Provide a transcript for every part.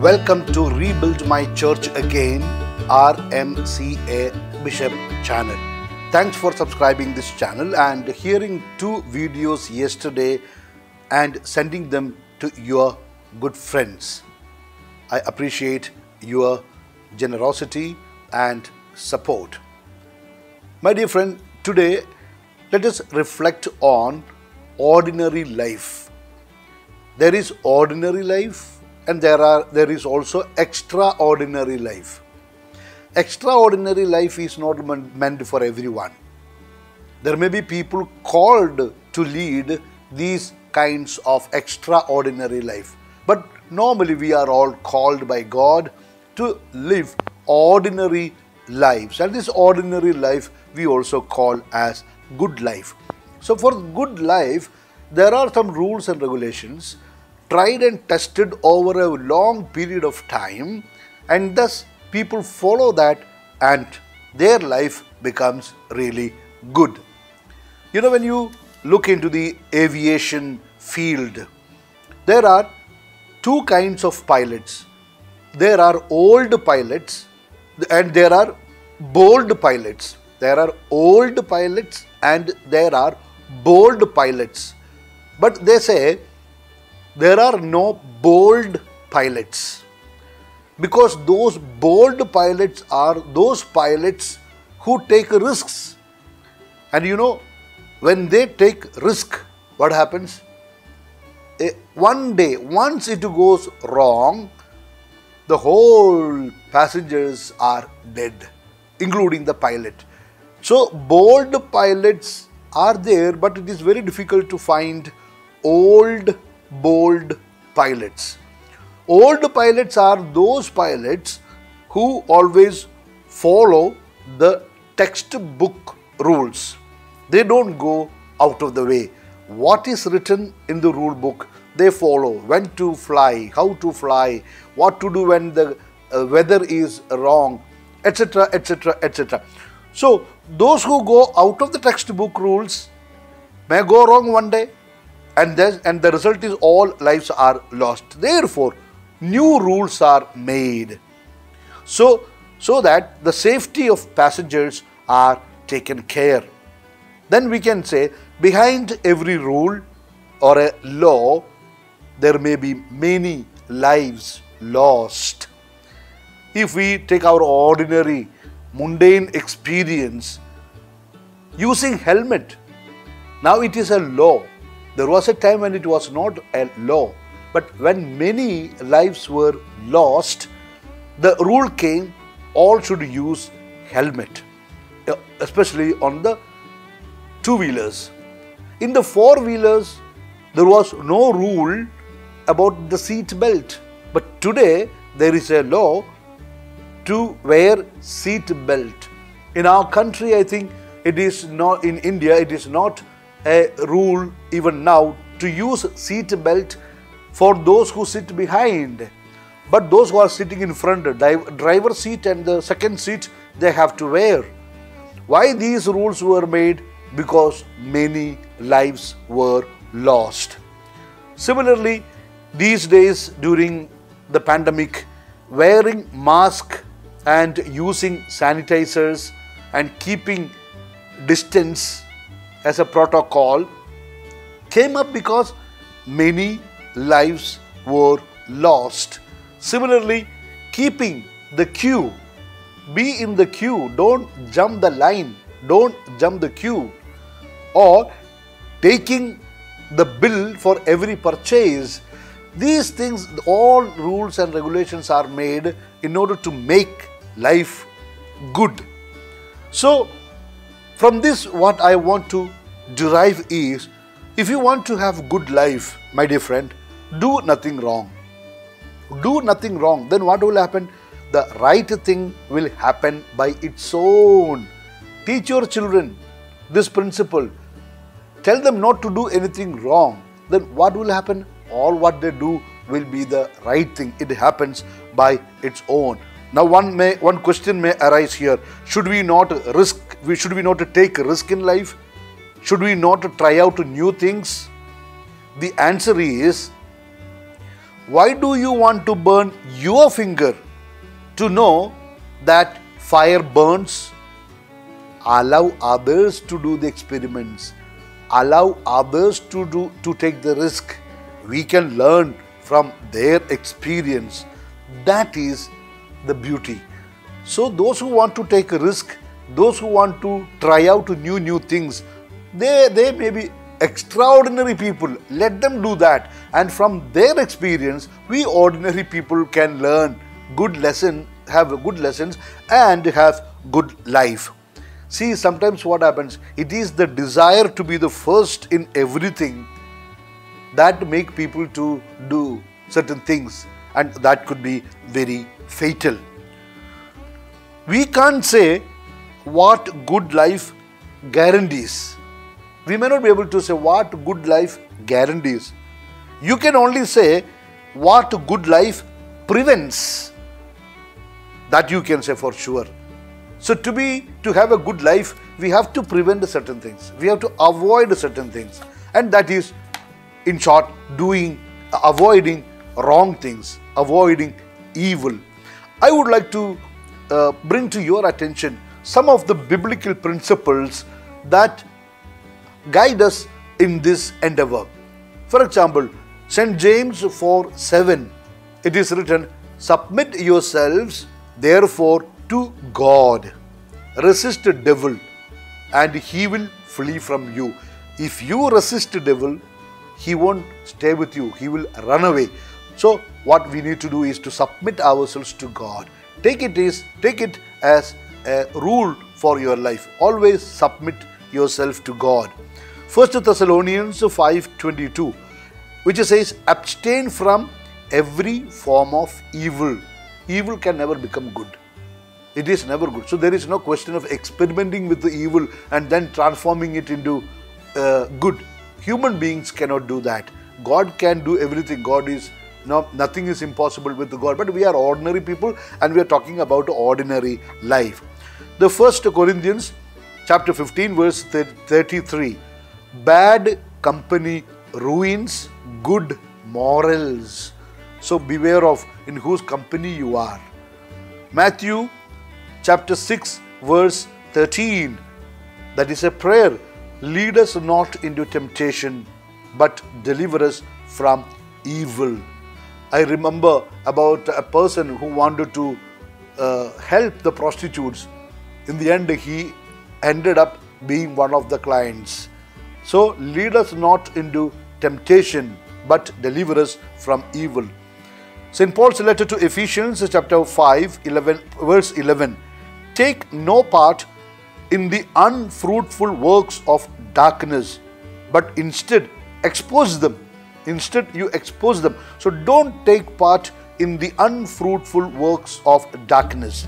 Welcome to Rebuild My Church Again, RMCA Bishop channel. Thanks for subscribing this channel and hearing 2 videos yesterday and sending them to your good friends. I appreciate your generosity and support. My dear friend, today let us reflect on ordinary life. There is ordinary life and there is also extraordinary life. Extraordinary life is not meant for everyone. There may be people called to lead these kinds of extraordinary life. But normally we are all called by God to live ordinary lives. And this ordinary life we also call as good life. So for good life, there are some rules and regulations tried and tested over a long period of time, and thus people follow that and their life becomes really good. You know, when you look into the aviation field, there are 2 kinds of pilots. There are old pilots and there are bold pilots. There are old pilots and there are bold pilots. But they say there are no bold pilots, because those bold pilots are those pilots who take risks. And you know, when they take risk, what happens? One day, once it goes wrong, the whole passengers are dead, including the pilot. So bold pilots are there, but it is very difficult to find bold pilots. Old pilots are those pilots who always follow the textbook rules. They don't go out of the way. What is written in the rule book, they follow. When to fly, how to fly, what to do when the weather is wrong, etc., etc., etc. So those who go out of the textbook rules may go wrong one day, and the result is all lives are lost. Therefore, new rules are made so that the safety of passengers are taken care. Then we can say, behind every rule or a law, there may be many lives lost. If we take our ordinary mundane experience, using helmet, now it is a law. There was a time when it was not a law, but when many lives were lost, the rule came, all should use helmet, especially on the 2-wheelers. In the 4-wheelers, there was no rule about the seat belt, but today there is a law to wear seat belt. In our country, I think it is not, in India, it is not a rule even now to use seat belt for those who sit behind, but those who are sitting in front, driver seat and the second seat, they have to wear. Why these rules were made? Because many lives were lost. Similarly, these days during the pandemic, wearing mask and using sanitizers and keeping distance as a protocol came up because many lives were lost. Similarly, keeping the queue, be in the queue, don't jump the line, don't jump the queue, or taking the bill for every purchase. These things, all rules and regulations are made in order to make life good. So from this, what I want to derive is, if you want to have good life, my dear friend, do nothing wrong. Do nothing wrong. Then what will happen? The right thing will happen by its own. Teach your children this principle. Tell them not to do anything wrong. Then what will happen? All what they do will be the right thing. It happens by its own. Now one question may arise here. Should we not take risk in life? Should we not try out new things? The answer is, Why do you want to burn your finger to know that fire burns? Allow others to do the experiments. Allow others to take the risk. We can learn from their experience. That is the beauty. So those who want to take a risk, those who want to try out new things, they may be extraordinary people. Let them do that. And from their experience, we ordinary people can learn good lesson, have good lessons and have good life. See, sometimes what happens, it is the desire to be the first in everything that make people to do certain things, and that could be very fatal. We can't say what good life guarantees. We may not be able to say what good life guarantees. You can only say what good life prevents. That you can say for sure. So to have a good life, we have to prevent certain things. We have to avoid certain things. And that is, in short, avoiding wrong things, avoiding evil. I would like to bring to your attention some of the biblical principles that guide us in this endeavor. For example, St. James 4:7, it is written, "Submit yourselves therefore to God. Resist the devil and he will flee from you." If you resist the devil, he won't stay with you. He will run away. So what we need to do is to submit ourselves to God. Take it as a rule for your life. Always submit yourself to God. 1 Thessalonians 5:22, which says, "Abstain from every form of evil." Evil can never become good. It is never good. So there is no question of experimenting with the evil and then transforming it into good. Human beings cannot do that. God can do everything. Nothing is impossible with God. But we are ordinary people and we are talking about ordinary life. The 1 Corinthians chapter 15 verse 33. "Bad company ruins good morals." So beware of in whose company you are. Matthew chapter 6 verse 13. That is a prayer. "Lead us not into temptation, but deliver us from evil." I remember about a person who wanted to help the prostitutes. In the end, he ended up being one of the clients. So, lead us not into temptation, but deliver us from evil. St. Paul's letter to Ephesians chapter 5, verse 11. "Take no part in the unfruitful works of darkness, but instead expose them." Instead, you expose them. So don't take part in the unfruitful works of darkness.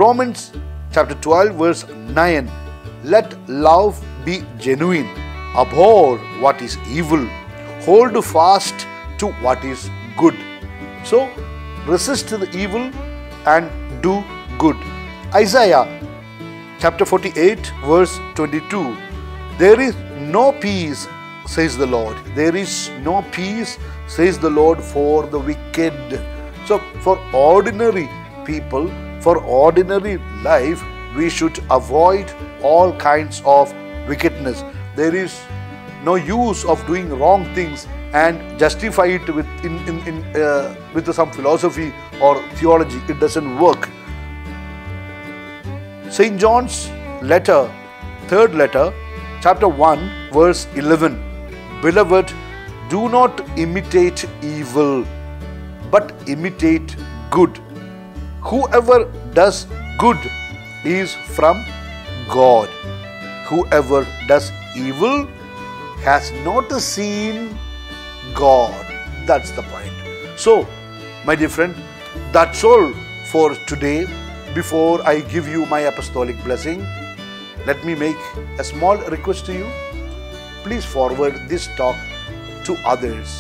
Romans chapter 12 verse 9. "Let love be genuine. Abhor what is evil. Hold fast to what is good." So resist the evil and do good. Isaiah chapter 48 verse 22. "There is no peace, says the Lord. There is no peace, says the Lord, for the wicked." So for ordinary people, for ordinary life, we should avoid all kinds of wickedness. There is no use of doing wrong things and justify it with some philosophy or theology. It doesn't work. St. John's letter, third letter, chapter 1, verse 11. "Beloved, do not imitate evil, but imitate good. Whoever does good is from God. Whoever does evil has not seen God." That's the point. So, my dear friend, that's all for today. Before I give you my apostolic blessing, let me make a small request to you. Please forward this talk to others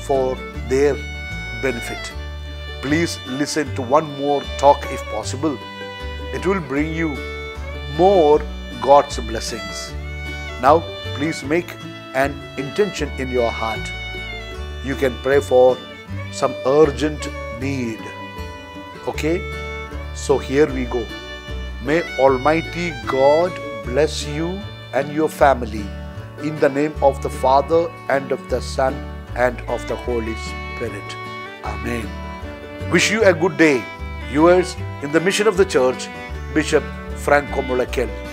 for their benefit. Please listen to one more talk if possible. It will bring you more God's blessings. Now, please make an intention in your heart. You can pray for some urgent need. Okay? So here we go. May Almighty God bless you and your family in the name of the Father and of the Son and of the Holy Spirit. Amen. Wish you a good day. Yours in the mission of the church, Bishop Franco Mullakel.